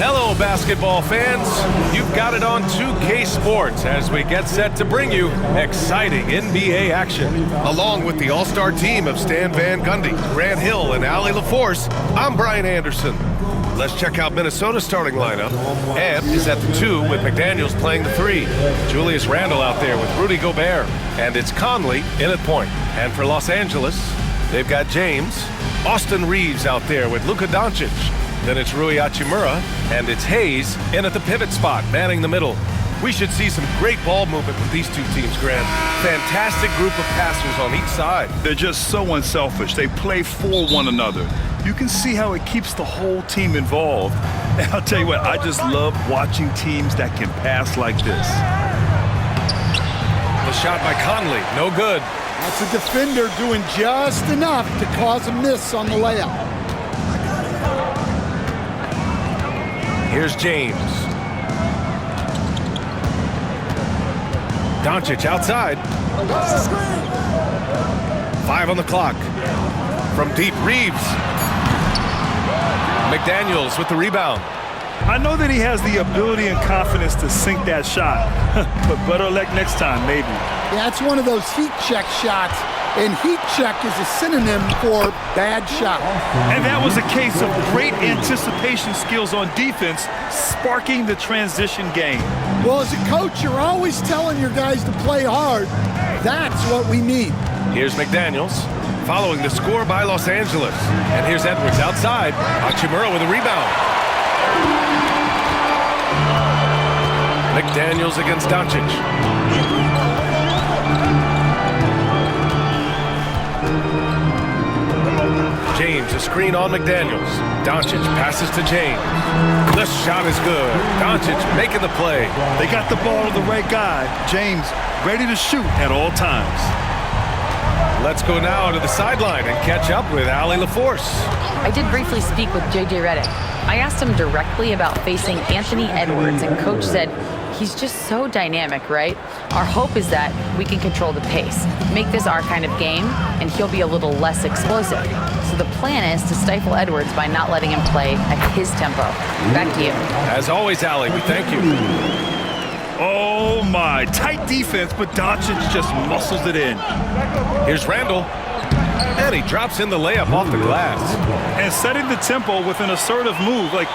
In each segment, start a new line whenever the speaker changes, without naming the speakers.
Hello, basketball fans. You've got it on 2K Sports as we get set to bring you exciting NBA action. Along with the all-star team of Stan Van Gundy, Grant Hill, and Allie LaForce, I'm Brian Anderson. Let's check out Minnesota's starting lineup. Ant is at the 2 with McDaniels playing the 3. Julius Randle out there with Rudy Gobert. And it's Conley in at point. And for Los Angeles, they've got James. Austin Reeves out there with Luka Doncic. Then it's Rui Hachimura, and it's Hayes in at the pivot spot, manning the middle. We should see some great ball movement with these two teams, Grant. Fantastic group of passers on each side.
They're just so unselfish. They play for one another. You can see how it keeps the whole team involved. And I'll tell you what, I just love watching teams that can pass like this.
The shot by Conley, no good.
That's a defender doing just enough to cause a miss on the layup.
Here's James. Doncic outside. 5 on the clock. From deep, Reeves. McDaniels with the rebound.
I know that he has the ability and confidence to sink that shot, but better luck next time, maybe.
Yeah, it's one of those heat check shots, and heat check is a synonym for bad shot.
And that was a case of great anticipation skills on defense, sparking the transition game.
Well, as a coach, you're always telling your guys to play hard. That's what we need.
Here's McDaniels, following the score by Los Angeles. And here's Edwards outside. Hachimura with a rebound. McDaniels against Doncic. James, a screen on McDaniels. Doncic passes to James. The shot is good. Doncic making the play.
They got the ball to the right guy. James ready to shoot at all times.
Let's go now to the sideline and catch up with Allie LaForce.
I did briefly speak with J.J. Redick. I asked him directly about facing Anthony Edwards, and Coach said, he's just so dynamic, right? Our hope is that we can control the pace, make this our kind of game, and he'll be a little less explosive. So the plan is to stifle Edwards by not letting him play at his tempo. Back to you.
As always, Allie, we thank you.
Oh my, tight defense, but Doncic just muscles it in.
Here's Randle. And he drops in the layup off the glass.
And setting the tempo with an assertive move. Like,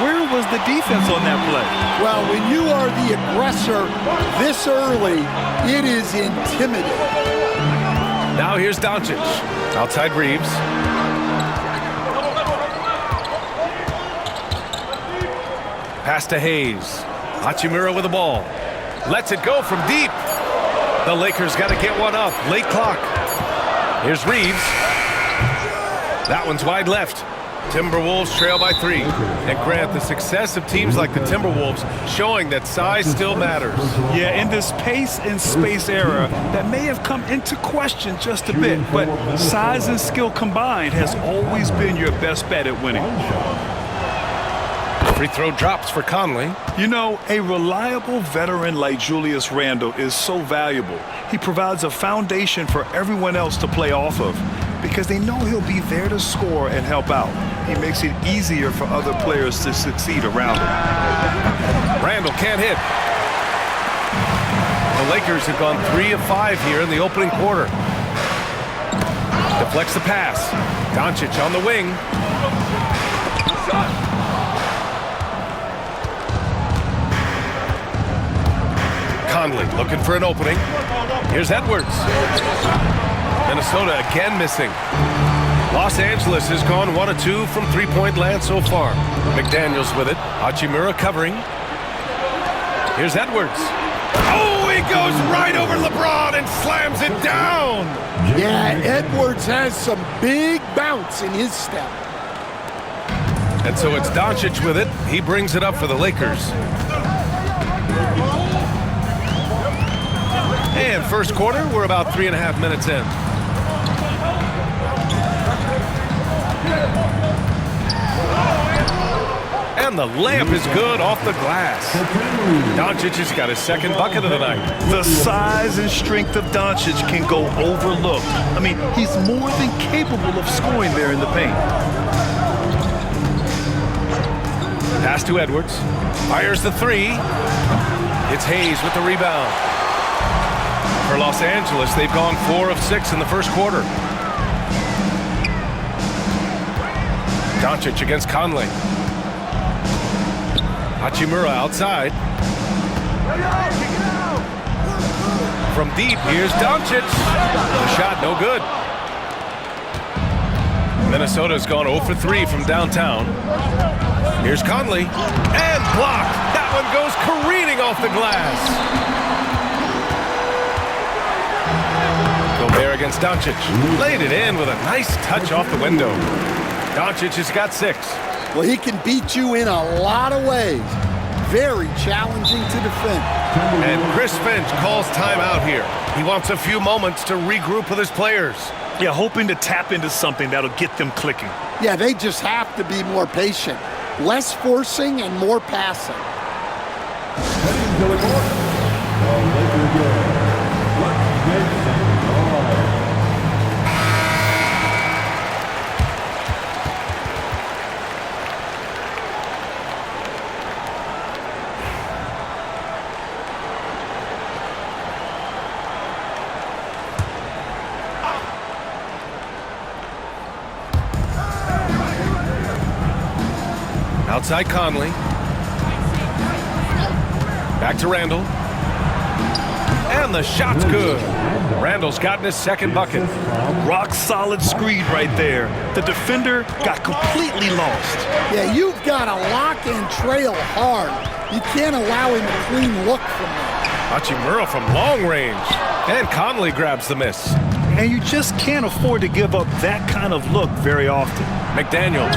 where was the defense on that play?
Well, when you are the aggressor this early, it is intimidating.
Now here's Doncic. Outside Reeves. Pass to Hayes. Hachimura with the ball. Lets it go from deep. The Lakers got to get one up. Late clock. Here's Reeves. That one's wide left. Timberwolves trail by 3. And Grant, the success of teams like the Timberwolves showing that size still matters.
Yeah, in this pace and space era, that may have come into question just a bit, but size and skill combined has always been your best bet at winning.
Free throw drops for Conley.
You know, a reliable veteran like Julius Randle is so valuable. He provides a foundation for everyone else to play off of because they know he'll be there to score and help out. He makes it easier for other players to succeed around him.
Randle can't hit. The Lakers have gone 3 of 5 here in the opening quarter. Deflects the pass. Doncic on the wing. Conley looking for an opening. Here's Edwards. Minnesota again missing. Los Angeles has gone 1 of 2 from three-point land so far. McDaniels with it. Hachimura covering. Here's Edwards. Oh, he goes right over LeBron and slams it down.
Yeah, Edwards has some big bounce in his step.
And so it's Doncic with it. He brings it up for the Lakers. And first quarter, we're about 3.5 minutes in. And the layup is good off the glass. Doncic has got his second bucket of the night.
The size and strength of Doncic can go overlooked. I mean, he's more than capable of scoring there in the paint.
Pass to Edwards. Fires the three. It's Hayes with the rebound. For Los Angeles, they've gone 4 of 6 in the first quarter. Doncic against Conley. Hachimura outside. From deep, here's Doncic. The shot no good. Minnesota's gone 0 for 3 from downtown. Here's Conley. And blocked. That one goes careening off the glass. Gobert against Doncic. Laid it in with a nice touch off the window. Doncic has got 6.
Well, he can beat you in a lot of ways. Very challenging to defend.
And Chris Finch calls timeout here. He wants a few moments to regroup with his players.
Yeah, hoping to tap into something that'll get them clicking.
Yeah, they just have to be more patient. Less forcing and more passing.
Outside Conley. Back to Randall. And the shot's good. Randall's gotten his second bucket.
Rock solid screed right there. The defender got completely lost.
Yeah, you've got to lock and trail hard. You can't allow him a clean look from there.
Hachimura from long range. And Conley grabs the miss.
And you just can't afford to give up that kind of look very often.
McDaniels.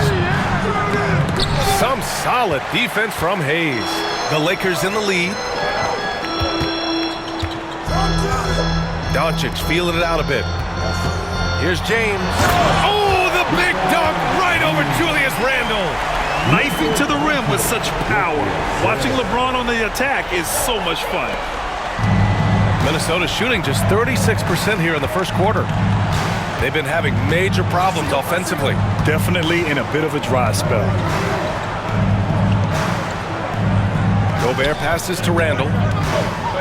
Some solid defense from Hayes. The Lakers in the lead. Doncic feeling it out a bit. Here's James. Oh, the big dunk right over Julius Randle.
Knifing to the rim with such power. Watching LeBron on the attack is so much fun.
Minnesota shooting just 36% here in the first quarter. They've been having major problems offensively.
Definitely in a bit of a dry spell.
Gobert passes to Randall.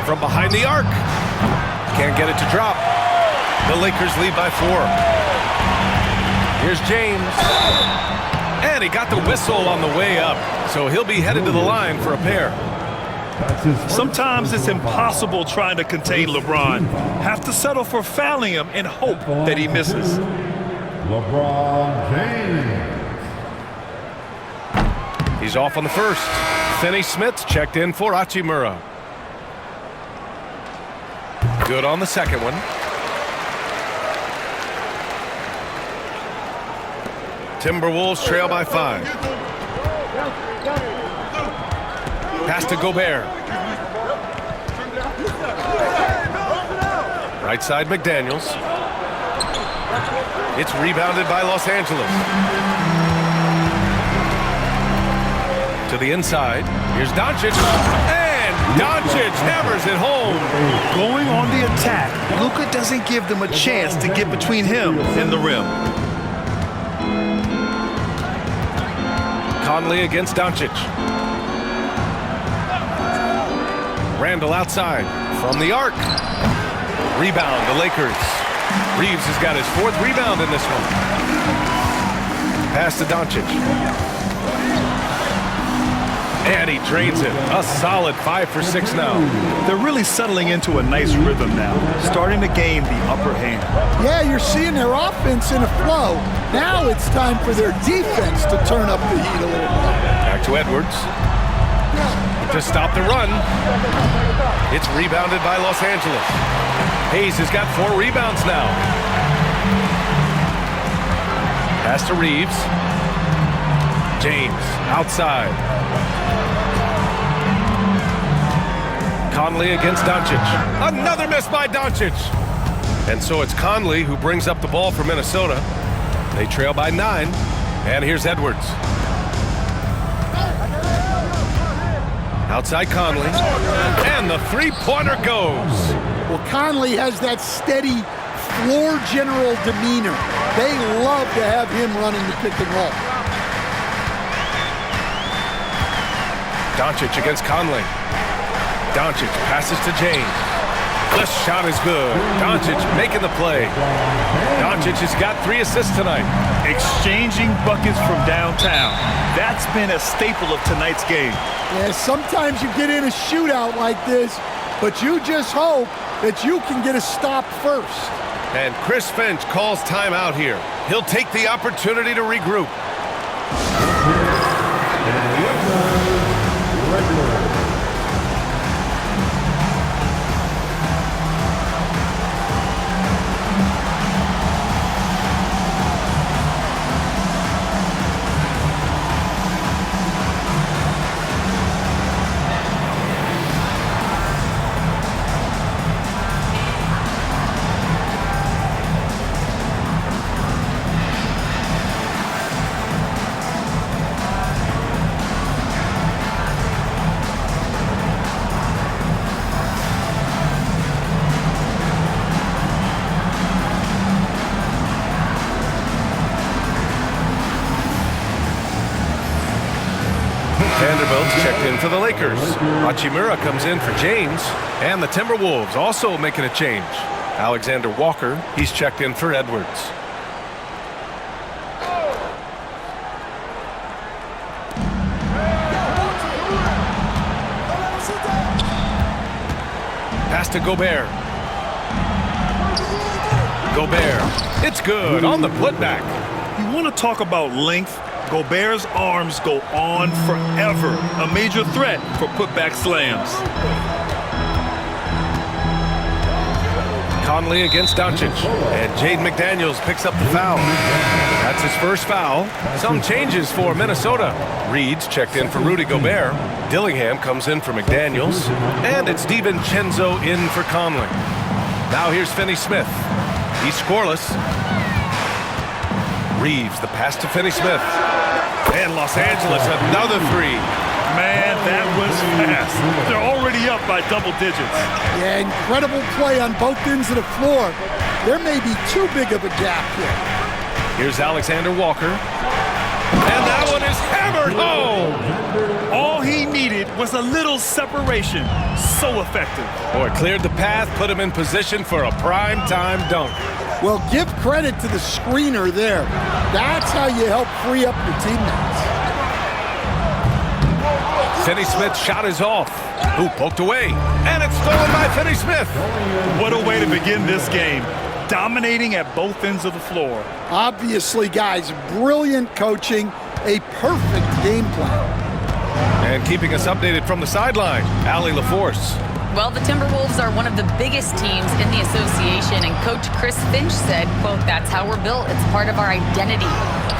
From behind the arc. Can't get it to drop. The Lakers lead by 4. Here's James. And he got the whistle on the way up. So he'll be headed to the line for a pair.
Sometimes it's impossible trying to contain LeBron. Have to settle for fouling him and hope that he misses.
LeBron James.
He's off on the first. Finney Smith checked in for Hachimura. Good on the second one. Timberwolves trail by 5. Pass to Gobert. Right side McDaniels. It's rebounded by Los Angeles. To the inside. Here's Doncic. And Doncic hammers it home.
Going on the attack, Luka doesn't give them a chance to get between him and the rim.
Conley against Doncic. Randall outside from the arc. Rebound, the Lakers. Reeves has got his 4th rebound in this one. Pass to Doncic. And he drains it. A solid 5 for 6 now.
They're really settling into a nice rhythm now, starting to gain the upper hand.
Yeah, you're seeing their offense in a flow. Now it's time for their defense to turn up the heat a little bit.
Back to Edwards. To stop the run. It's rebounded by Los Angeles. Hayes has got 4 rebounds now. Pass to Reeves. James outside. Conley against Doncic. Another miss by Doncic. And so it's Conley who brings up the ball for Minnesota. They trail by 9. And here's Edwards. Outside Conley. And the three-pointer goes.
Well, Conley has that steady floor general demeanor. They love to have him running the pick and roll.
Doncic against Conley. Doncic passes to James. The shot is good. Doncic making the play. Doncic has got 3 assists tonight.
Exchanging buckets from downtown. That's been a staple of tonight's game.
Yeah, sometimes you get in a shootout like this, but you just hope that you can get a stop first.
And Chris Finch calls timeout here. He'll take the opportunity to regroup. Vanderbilt's checked in for the Lakers. Hachimura comes in for James. And the Timberwolves also making a change. Alexander Walker, he's checked in for Edwards. Pass to Gobert. Gobert, it's good on the putback.
You want to talk about length? Gobert's arms go on forever. A major threat for putback slams.
Conley against Doncic. And Jaden McDaniels picks up the foul. That's his first foul. Some changes for Minnesota. Reed's checked in for Rudy Gobert. Dillingham comes in for McDaniels. And it's DiVincenzo in for Conley. Now here's Finney-Smith. He's scoreless. Reeves, the pass to Finney-Smith. And Los Angeles, another 3.
Man, that was fast. They're already up by double digits.
Yeah, incredible play on both ends of the floor. There may be too big of a gap here.
Here's Alexander Walker. And that one is hammered home.
All he needed was a little separation. So effective.
Boy, cleared the path, put him in position for a prime-time dunk.
Well, give credit to the screener there. That's how you help free up your teammates.
Finney-Smith's shot is off. Who poked away? And it's stolen by Finney-Smith.
What a way to begin this game. Dominating at both ends of the floor.
Obviously, guys, brilliant coaching, a perfect game plan.
And keeping us updated from the sideline, Allie LaForce.
Well, the Timberwolves are one of the biggest teams in the association, and Coach Chris Finch said, quote, "That's how we're built. It's part of our identity.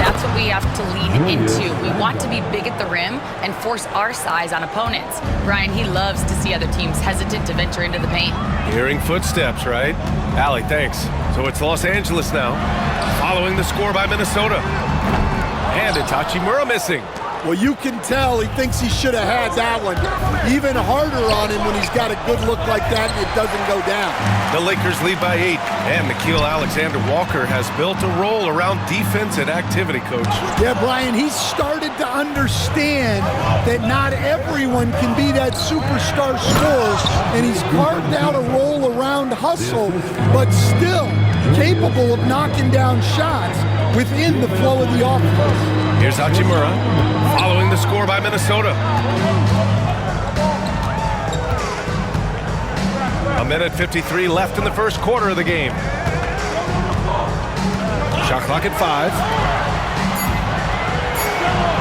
That's what we have to lean into. We want to be big at the rim and force our size on opponents." Brian, he loves to see other teams hesitant to venture into the paint.
Hearing footsteps, right? Allie, thanks. So it's Los Angeles now, following the score by Minnesota. And it's Hachimura missing.
Well, you can tell he thinks he should have had that one. Even harder on him when he's got a good look like that and it doesn't go down.
The Lakers lead by 8, and Nickeil Alexander-Walker has built a role around defense and activity, Coach.
Yeah, Brian, he's started to understand that not everyone can be that superstar scorer, and he's carved out a role around hustle, but still capable of knocking down shots within the flow of the offense.
Here's Hachimura, following the score by Minnesota. A minute 53 left in the first quarter of the game. Shot clock at 5.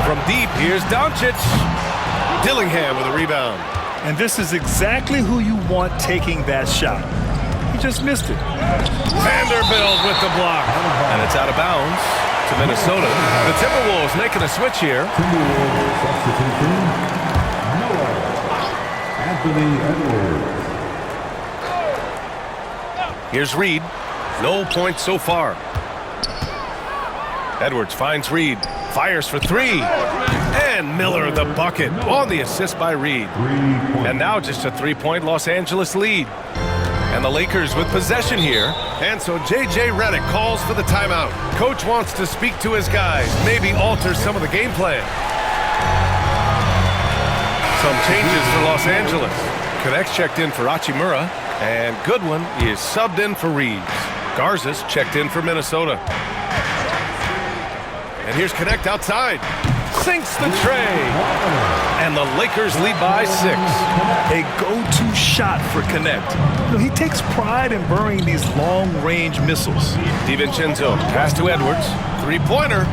From deep, here's Doncic. Dillingham with a rebound.
And this is exactly who you want taking that shot. He just missed it.
Vanderbilt with the block. And it's out of bounds to Minnesota. The Timberwolves making a switch here.
Timberwolves substitution. Miller. Anthony Edwards.
Here's Reed. No points so far. Edwards finds Reed. Fires for 3. And Miller the bucket on the assist by Reed. And now just a 3-point Los Angeles lead. And the Lakers with possession here. And so J.J. Redick calls for the timeout. Coach wants to speak to his guys, maybe alter some of the game plan. Some changes for Los Angeles. Connect's checked in for Hachimura, and Goodwin is subbed in for Reeves. Garza's checked in for Minnesota. And here's Connect outside. Sinks the tray. And the Lakers lead by 6.
A go-to shot for Connect. You know, he takes pride in burying these long-range missiles.
DiVincenzo, pass to Edwards. Three-pointer.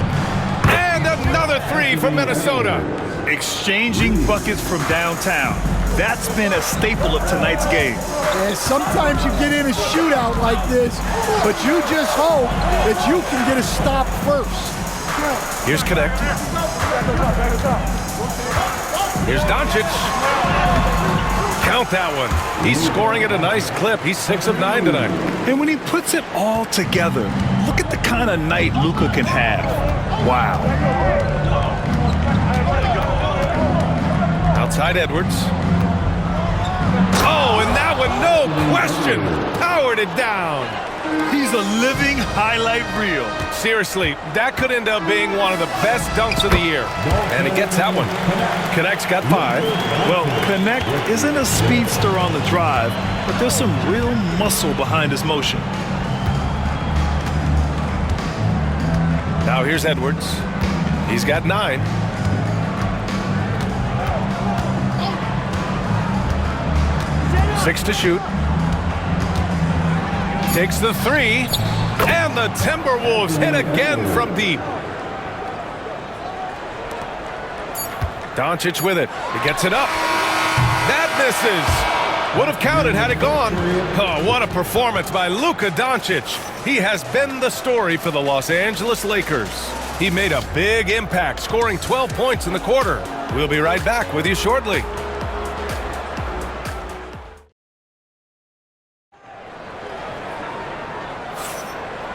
And another three from Minnesota.
Exchanging buckets from downtown. That's been a staple of tonight's game.
And sometimes you get in a shootout like this, but you just hope that you can get a stop first.
Here's Connect. Here's Doncic. Count that one. He's scoring at a nice clip. He's 6 of 9 tonight.
And when he puts it all together, look at the kind of night Luka can have. Wow.
Outside Edwards. Oh, and that one, no question, powered it down.
He's a living highlight reel.
Seriously, that could end up being one of the best dunks of the year. And he gets that one. Connect's got 5.
Well, Connect isn't a speedster on the drive, but there's some real muscle behind his motion.
Now here's Edwards. He's got 9. Six to shoot. Takes the 3. And the Timberwolves hit again from deep. Doncic with it. He gets it up. That misses. Would have counted had it gone. Oh, what a performance by Luka Doncic. He has been the story for the Los Angeles Lakers. He made a big impact, scoring 12 points in the quarter. We'll be right back with you shortly.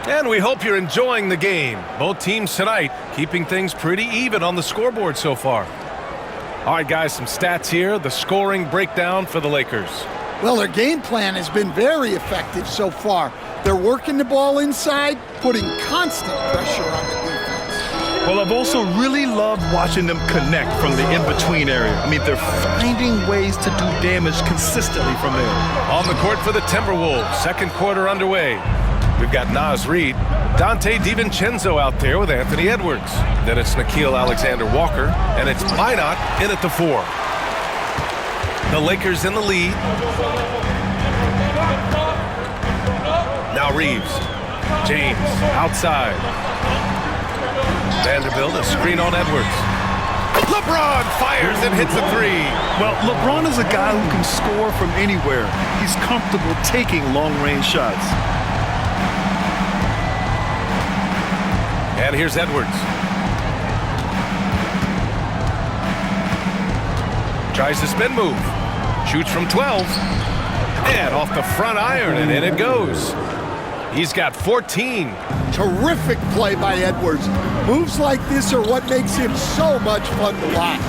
And we hope you're enjoying the game. Both teams tonight keeping things pretty even on the scoreboard so far. All right, guys, some stats here. The scoring breakdown for the Lakers.
Well, their game plan has been very effective so far. They're working the ball inside, putting constant pressure on the defense.
Well, I've also really loved watching them connect from the in-between area. I mean, they're finding ways to do damage consistently from there.
On the court for the Timberwolves, second quarter underway. We've got Naz Reid, Dante DiVincenzo out there with Anthony Edwards. Then it's Nickeil Alexander-Walker, and it's Minot in at the 4. The Lakers in the lead. Now Reeves. James outside. Vanderbilt, a screen on Edwards. LeBron fires and hits a 3.
Well, LeBron is a guy who can score from anywhere. He's comfortable taking long-range shots.
And here's Edwards. Tries the spin move. Shoots from 12. And off the front iron, and in it goes. He's got 14.
Terrific play by Edwards. Moves like this are what makes him so much fun to watch.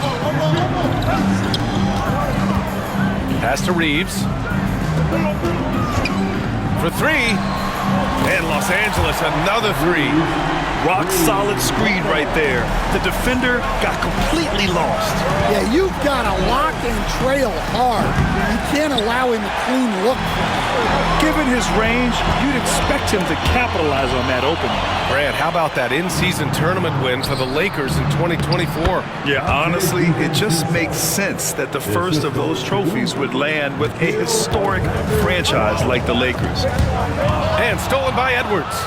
Pass to Reeves. For 3. And Los Angeles, another 3.
Rock solid screen right there. The defender got completely lost.
Yeah, you've got to lock and trail hard. You can't allow him a clean look.
Given his range, you'd expect him to capitalize on that opening.
Brad, how about that in-season tournament win for the Lakers in 2024?
Yeah, honestly, it just makes sense that the first of those trophies would land with a historic franchise like the Lakers.
And stolen by Edwards.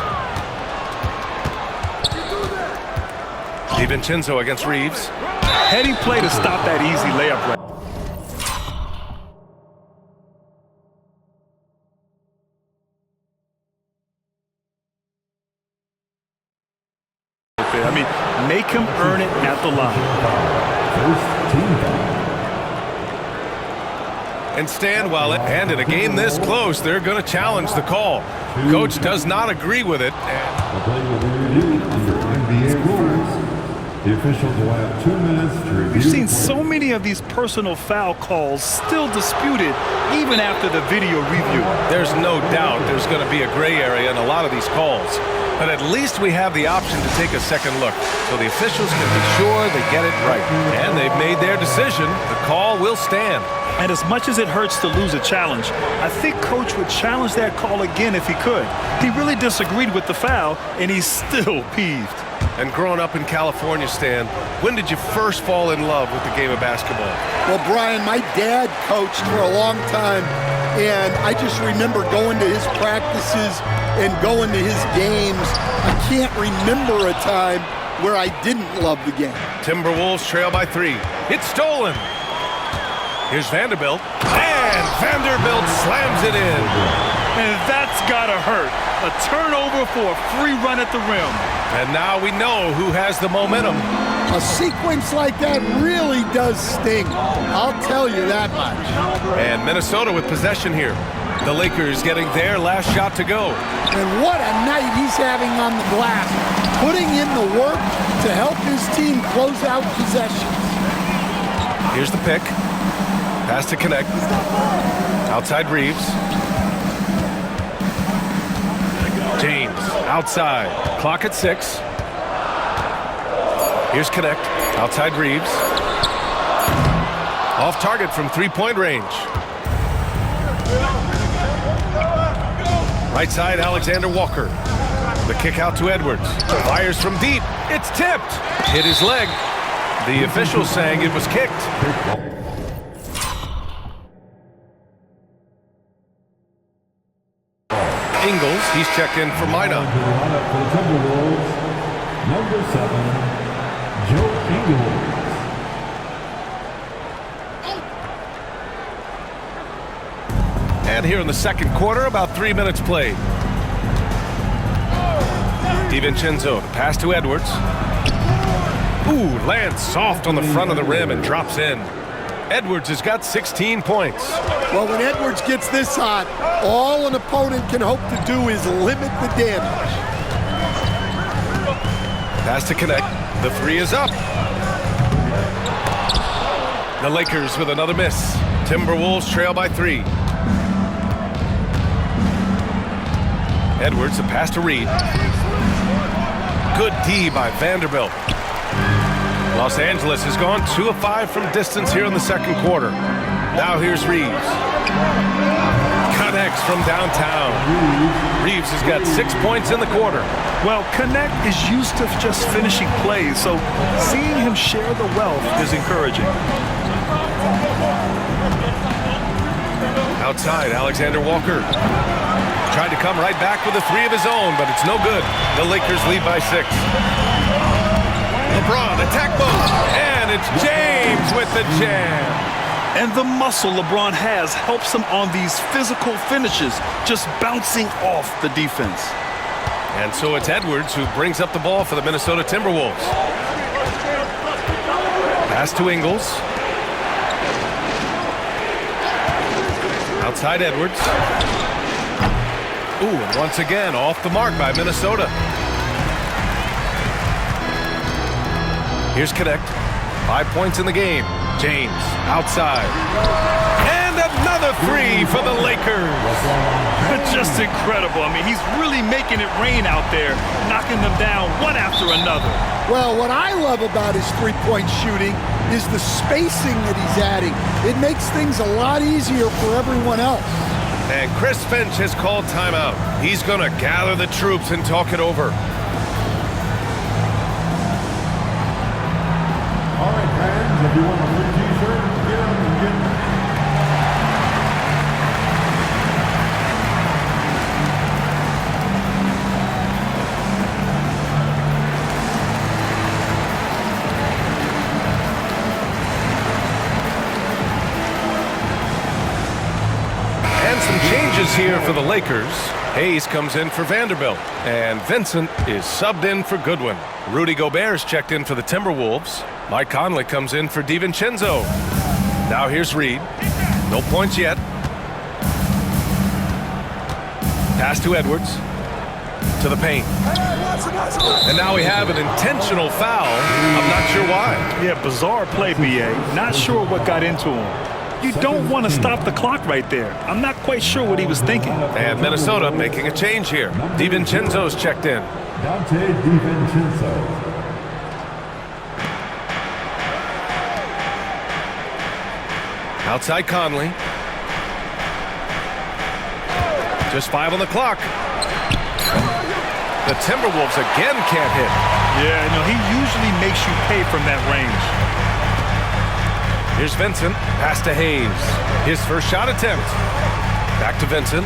DiVincenzo against Reeves.
Heady play to stop that easy layup right. I mean, make him earn it at the line.
And stand while it, and in a game this close, they're going to challenge the call. Coach does not agree with it.
The play will be reviewed under NBA rules. The officials will have 2 minutes to review.
We've seen so many of these personal foul calls still disputed even after the video review.
There's no doubt there's going to be a gray area in a lot of these calls. But at least we have the option to take a second look, so the officials can be sure they get it right. And they've made their decision. The call will stand.
And as much as it hurts to lose a challenge, I think Coach would challenge that call again if he could. He really disagreed with the foul, and he's still peeved.
And growing up in California, Stan, when did you first fall in love with the game of basketball?
Well, Brian, my dad coached for a long time, and I just remember going to his practices and going to his games. I can't remember a time where I didn't love the game.
Timberwolves trail by 3. It's stolen. Here's Vanderbilt, and Vanderbilt slams it in.
And that's gotta hurt. A turnover for a free run at the rim.
And now we know who has the momentum.
A sequence like that really does sting. I'll tell you that much.
And Minnesota with possession here. The Lakers getting their last shot to go.
And what a night he's having on the glass, putting in the work to help his team close out possessions.
Here's the pick. Pass to connect. Outside Reeves. James outside. Clock at 6. Here's connect. Outside Reeves. Off target from 3-point range. Right side, Alexander Walker. The kick out to Edwards. Fires from deep. It's tipped. Hit his leg. The official saying it was kicked. Ingles, he's checked in for Minot.
To the lineup for the Timberwolves, number 7, Joe Ingles.
And here in the second quarter, about 3 minutes played. DiVincenzo, the pass to Edwards. Ooh, lands soft on the front of the rim and drops in. Edwards has got 16 points.
Well, when Edwards gets this hot, all an opponent can hope to do is limit the damage.
Pass to connect. The 3 is up. The Lakers with another miss. Timberwolves trail by 3. Edwards, a pass to Reed. Good D by Vanderbilt. Los Angeles has gone 2 of 5 from distance here in the second quarter. Now here's Reeves. Connects from downtown. Reeves has got 6 points in the quarter.
Well, Connect is used to just finishing plays, so seeing him share the wealth is encouraging.
Outside, Alexander Walker. Tried to come right back with a 3 of his own, but it's no good. The Lakers lead by 6. LeBron, attack mode, and it's James with the jam.
And the muscle LeBron has helps him on these physical finishes, just bouncing off the defense.
And so it's Edwards who brings up the ball for the Minnesota Timberwolves. Pass to Ingles. Outside Edwards. Ooh, and once again, off the mark by Minnesota. Here's Connect. 5 points in the game. James, outside. And another 3 for the Lakers.
Just incredible. I mean, he's really making it rain out there, knocking them down one after another.
Well, what I love about his three-point shooting is the spacing that he's adding. It makes things a lot easier for everyone else.
And Chris Finch has called timeout. He's going to gather the troops and talk it over.
All right, fans, if you want a blue t-shirt, get them and get them.
And some changes here for the Lakers. Hayes comes in for Vanderbilt, and Vincent is subbed in for Goodwin. Rudy Gobert's checked in for the Timberwolves. Mike Conley comes in for DiVincenzo. Now here's Reed. No points yet. Pass to Edwards. To the paint. And now we have an intentional foul. I'm not sure why.
Yeah, bizarre play, B.A. Not sure what got into him. You don't want to stop the clock right there. I'm not quite sure what he was thinking.
And Minnesota making a change here. DiVincenzo's checked in.
Dante DiVincenzo.
Outside Conley. Just 5 on the clock. The Timberwolves again can't hit.
Yeah, he usually makes you pay from that range.
Here's Vincent. Pass to Hayes. His first shot attempt. Back to Vincent.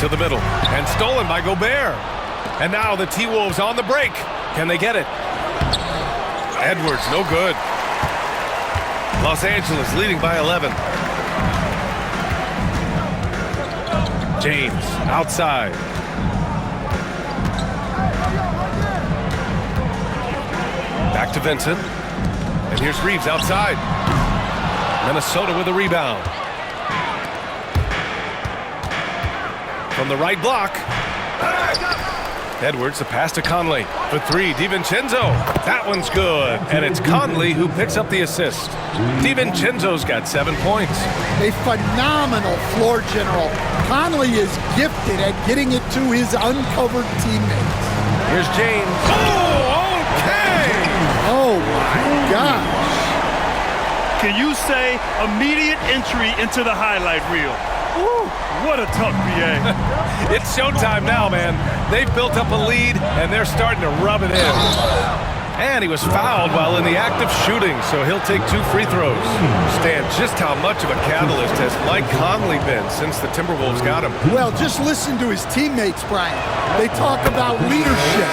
To the middle. And stolen by Gobert. And now the T-Wolves on the break. Can they get it? Edwards, no good. Los Angeles leading by 11. James outside. Back to Vincent. And here's Reeves outside. Minnesota with a rebound. From the right block. Edwards, the pass to Conley. For 3, DiVincenzo. That one's good. And it's Conley who picks up the assist. DiVincenzo's got 7 points.
A phenomenal floor general. Conley is gifted at getting it to his uncovered teammates.
Here's James. Oh, okay!
Oh, my gosh.
Can you say immediate entry into the highlight reel? Woo, what a tough B.A.
It's showtime now, man. They've built up a lead, and they're starting to rub it in. And he was fouled while in the act of shooting, so he'll take 2 free throws. Stan, just how much of a catalyst has Mike Conley been since the Timberwolves got him?
Well, just listen to his teammates, Brian. They talk about leadership,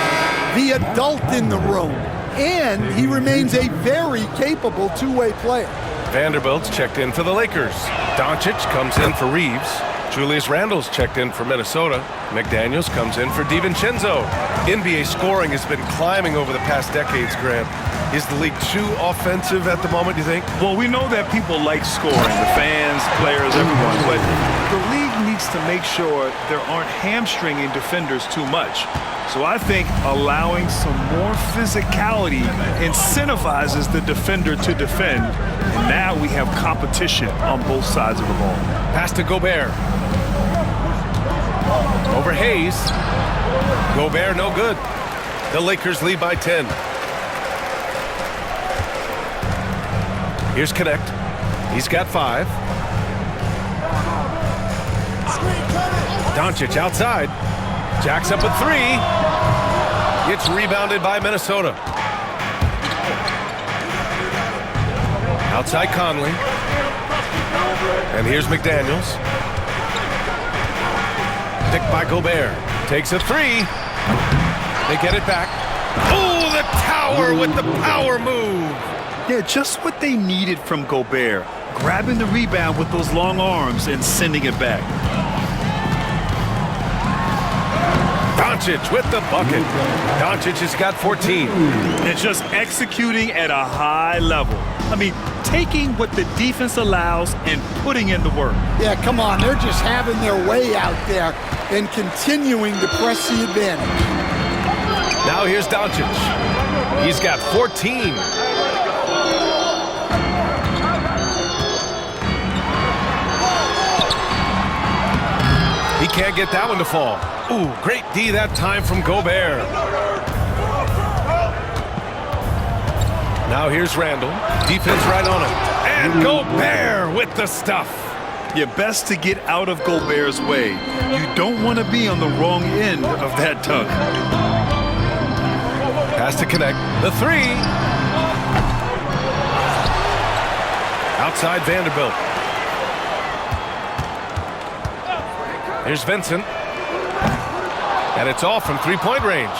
the adult in the room, and he remains a very capable two-way player.
Vanderbilt's checked in for the Lakers. Doncic comes in for Reeves. Julius Randle's checked in for Minnesota. McDaniels comes in for DiVincenzo. NBA scoring has been climbing over the past decades, Grant. Is the league too offensive at the moment, you think?
Well, we know that people like scoring, the fans, players, everyone, but the league needs to make sure there aren't hamstringing defenders too much. So I think allowing some more physicality incentivizes the defender to defend, and now we have competition on both sides of the ball.
Pass to Gobert. Over Hayes. Gobert, no good. The Lakers lead by 10. Here's Connect. He's got 5. Doncic outside. Jacks up at 3. It's rebounded by Minnesota. Outside Conley. And here's McDaniels. Picked by Gobert. Takes a 3. They get it back. Oh, the tower with the power move.
Yeah, just what they needed from Gobert. Grabbing the rebound with those long arms and sending it back.
Doncic with the bucket. Doncic has got 14.
And just executing at a high level. I mean, taking what the defense allows and putting in the work.
Yeah, come on. They're just having their way out there and continuing to press the advantage.
Now here's Doncic. He's got 14. He can't get that one to fall. Ooh, great D that time from Gobert. Now here's Randle. Defense right on him. And Gobert with the stuff.
Yeah, best to get out of Gobert's way. You don't want to be on the wrong end of that dunk.
Pass to Connect. The 3. Outside Vanderbilt. Here's Vincent. And it's off from 3-point range.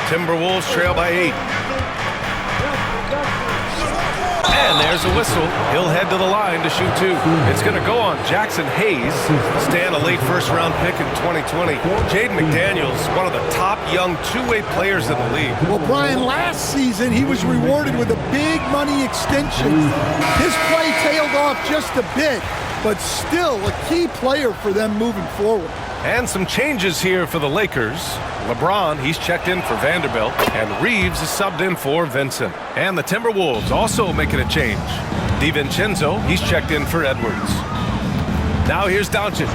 Timberwolves trail by 8. And there's a whistle. He'll head to the line to shoot 2. It's going to go on Jackson Hayes. Stan, a late first-round pick in 2020. Jaden McDaniels, one of the top young two-way players in the league.
Well, Brian, last season he was rewarded with a big money extension. His play tailed off just a bit, but still a key player for them moving forward.
And some changes here for the Lakers. LeBron, he's checked in for Vanderbilt, and Reeves is subbed in for Vincent. And the Timberwolves also making a change. DiVincenzo, he's checked in for Edwards. Now here's Doncic.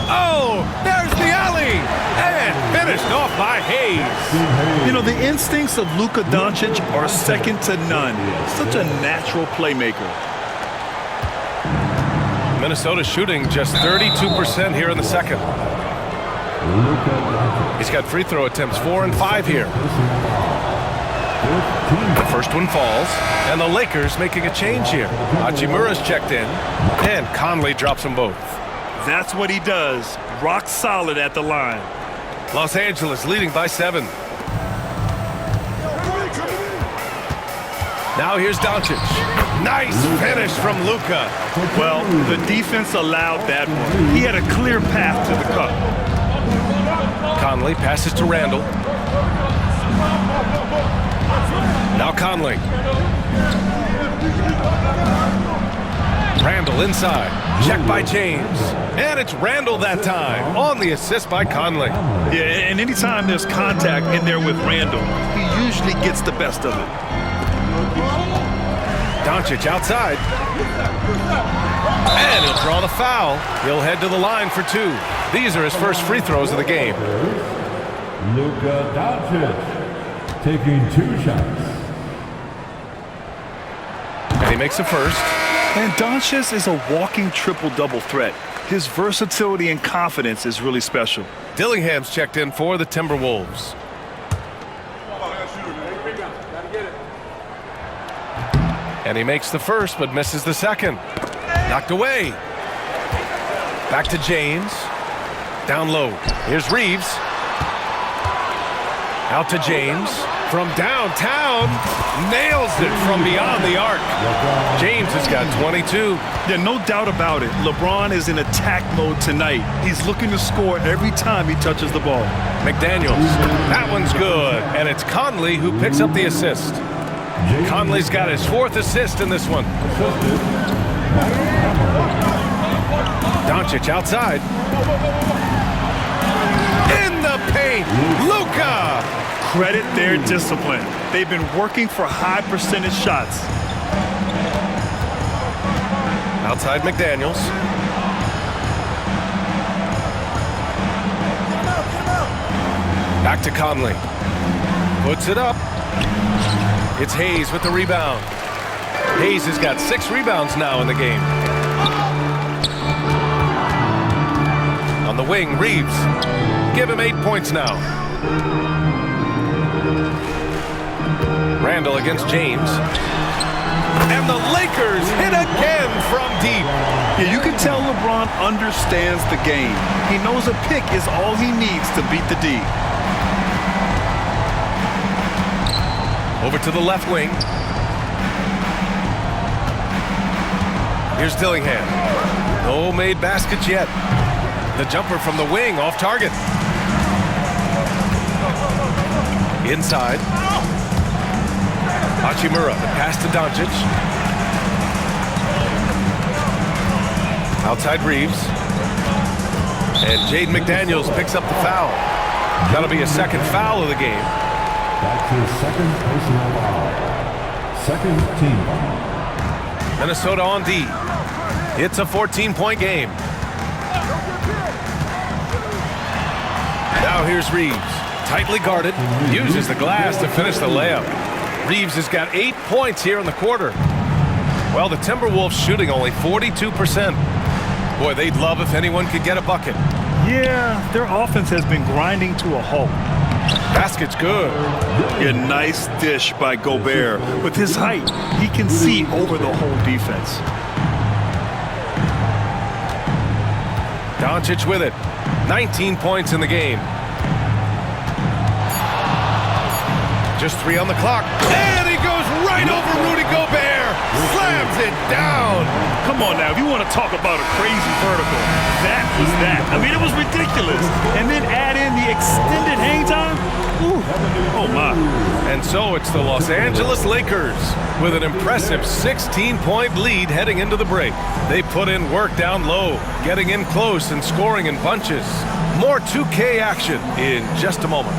Oh, there's the alley! And finished off by Hayes.
You know, the instincts of Luka Doncic are second to none. Such a natural playmaker.
Minnesota shooting just 32% here in the second. He's got free throw attempts 4 and 5 here. The first one falls, and the Lakers making a change here. Hachimura's checked in, and Conley drops them both.
That's what he does. Rock solid at the line.
Los Angeles leading by 7. Now here's Doncic. Nice finish from Luka.
Well, the defense allowed that one. He had a clear path to the cup.
Conley passes to Randall. Now Conley. Randall inside. Check by James. And it's Randall that time on the assist by Conley.
Yeah, and anytime there's contact in there with Randall, he usually gets the best of it.
Doncic outside. And he'll draw the foul. He'll head to the line for 2. These are his first free throws of the game.
Luka Doncic taking 2 shots.
And he makes the first.
And Doncic is a walking triple-double threat. His versatility and confidence is really special.
Dillingham's checked in for the Timberwolves. And he makes the first, but misses the second. Knocked away. Back to James. Down low. Here's Reeves. Out to James. From downtown. Nails it from beyond the arc. James has got 22.
Yeah, no doubt about it. LeBron is in attack mode tonight. He's looking to score every time he touches the ball.
McDaniels. That one's good. And it's Conley who picks up the assist. Conley's got his 4th assist in this one. Doncic outside. In the paint. Luka.
Credit their discipline. They've been working for high percentage shots.
Outside McDaniels. Back to Conley. Puts it up. It's Hayes with the rebound. Hayes has got 6 rebounds now in the game. On the wing, Reeves. Give him 8 points now. Randall against James. And the Lakers hit again from deep.
Yeah, you can tell LeBron understands the game. He knows a pick is all he needs to beat the D.
Over to the left wing. Here's Dillingham. No made baskets yet. The jumper from the wing off target. Inside. Hachimura, the pass to Doncic. Outside Reeves. And Jaden McDaniels picks up the foul. That'll be a second foul of the game.
That's his second personal foul. Second team foul.
Minnesota on D. It's a 14-point game. Now here's Reeves. Tightly guarded. Uses the glass to finish the layup. Reeves has got 8 points here in the quarter. Well, the Timberwolves shooting only 42%. Boy, they'd love if anyone could get a bucket.
Yeah, their offense has been grinding to a halt.
Basket's good.
A nice dish by Gobert. With his height, he can see over the whole defense.
Doncic with it. 19 points in the game. Just 3 on the clock. And he goes right over Rudy Gobert. Slams it down.
come on now. If you want to talk about a crazy vertical, that was that. I mean, it was ridiculous. And then add in the extended hang time. Ooh. Oh, my.
And so it's the Los Angeles Lakers with an impressive 16-point lead heading into the break. They put in work down low, getting in close and scoring in bunches. More 2K action in just a moment.